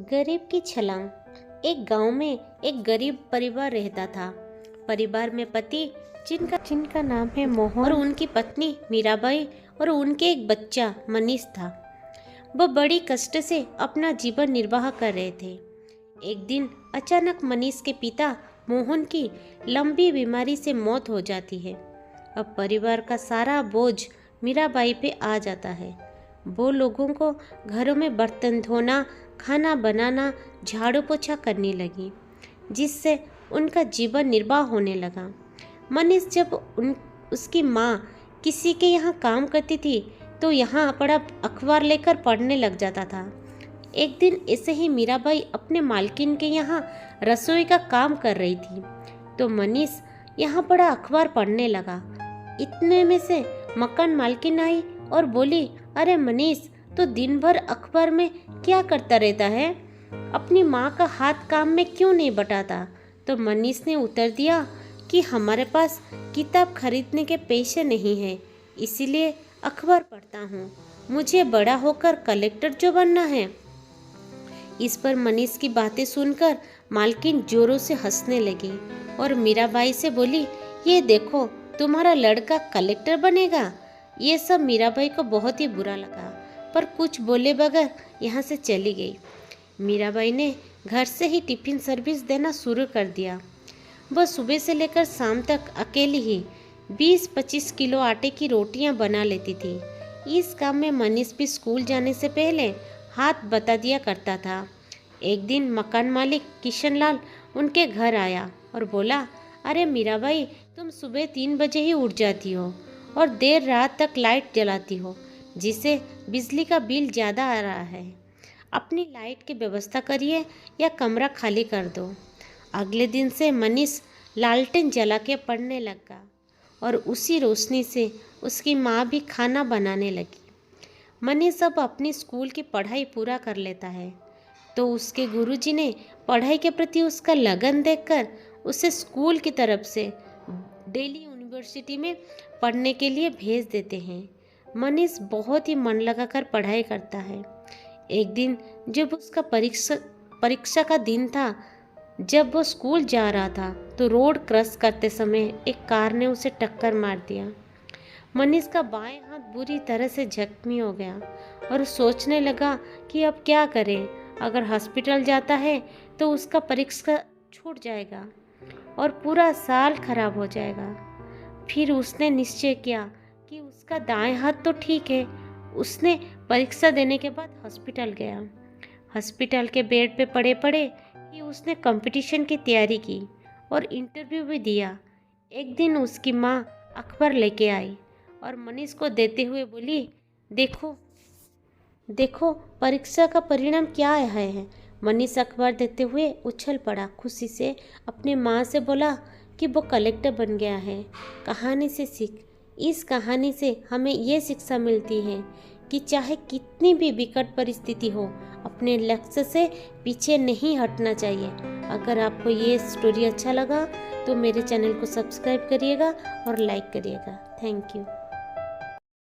गरीब की छलांग। एक गांव में एक गरीब परिवार रहता था। परिवार में पति जिनका नाम है मोहन और उनकी पत्नी मीराबाई और उनके एक बच्चा मनीष था। वह बड़ी कष्ट से अपना जीवन निर्वाह कर रहे थे। एक दिन अचानक मनीष के पिता मोहन की लंबी बीमारी से मौत हो जाती है। अब परिवार का सारा बोझ मीराबाई पे आ जाता है। वो लोगों को घरों में बर्तन धोना, खाना बनाना, झाड़ू पोछा करने लगी, जिससे उनका जीवन निर्वाह होने लगा। मनीष जब उसकी माँ किसी के यहाँ काम करती थी तो यहाँ पड़ा अखबार लेकर पढ़ने लग जाता था। एक दिन ऐसे ही मीराबाई अपने मालकिन के यहाँ रसोई का काम कर रही थी तो मनीष यहाँ पड़ा अखबार पढ़ने लगा। इतने में से मकान मालकिन आई और बोली, अरे मनीष, तो दिन भर अखबार में क्या करता रहता है? अपनी माँ का हाथ काम में क्यों नहीं बटाता? तो मनीष ने उत्तर दिया कि हमारे पास किताब खरीदने के पैसे नहीं हैं, इसीलिए अखबार पढ़ता हूँ। मुझे बड़ा होकर कलेक्टर जो बनना है। इस पर मनीष की बातें सुनकर मालकिन जोरों से हंसने लगी और मीराबाई से बोली, ये देखो, तुम्हारा लड़का कलेक्टर बनेगा। ये सब मीराबाई को बहुत ही बुरा लगा, पर कुछ बोले बगैर यहाँ से चली गई। मीराबाई ने घर से ही टिफिन सर्विस देना शुरू कर दिया। वह सुबह से लेकर शाम तक अकेली ही 20-25 किलो आटे की रोटियां बना लेती थी। इस काम में मनीष भी स्कूल जाने से पहले हाथ बता दिया करता था। एक दिन मकान मालिक किशनलाल उनके घर आया और बोला, अरे मीराबाई, तुम सुबह 3 बजे ही उठ जाती हो और देर रात तक लाइट जलाती हो, जिससे बिजली का बिल ज़्यादा आ रहा है। अपनी लाइट की व्यवस्था करिए या कमरा खाली कर दो। अगले दिन से मनीष लालटेन जला के पढ़ने लगा और उसी रोशनी से उसकी माँ भी खाना बनाने लगी। मनीष अब अपनी स्कूल की पढ़ाई पूरा कर लेता है तो उसके गुरुजी ने पढ़ाई के प्रति उसका लगन देखकर उसे स्कूल की तरफ से दिल्ली यूनिवर्सिटी में पढ़ने के लिए भेज देते हैं। मनीष बहुत ही मन लगाकर पढ़ाई करता है। एक दिन जब उसका परीक्षा का दिन था, जब वो स्कूल जा रहा था तो रोड क्रॉस करते समय एक कार ने उसे टक्कर मार दिया। मनीष का बाएं हाथ बुरी तरह से जख्मी हो गया और सोचने लगा कि अब क्या करे। अगर हॉस्पिटल जाता है तो उसका परीक्षा छूट जाएगा और पूरा साल खराब हो जाएगा। फिर उसने निश्चय किया कि उसका दाएं हाथ तो ठीक है। उसने परीक्षा देने के बाद हॉस्पिटल गया। हॉस्पिटल के बेड पे पड़े पड़े ही उसने कंपटीशन की तैयारी की और इंटरव्यू भी दिया। एक दिन उसकी माँ अखबार लेके आई और मनीष को देते हुए बोली, देखो देखो, परीक्षा का परिणाम क्या आया है। मनीष अखबार देते हुए उछल पड़ा। खुशी से अपने माँ से बोला कि वो कलेक्टर बन गया है। कहानी से सीख। इस कहानी से हमें ये शिक्षा मिलती है कि चाहे कितनी भी विकट परिस्थिति हो, अपने लक्ष्य से पीछे नहीं हटना चाहिए। अगर आपको ये स्टोरी अच्छा लगा तो मेरे चैनल को सब्सक्राइब करिएगा और लाइक करिएगा। Thank you.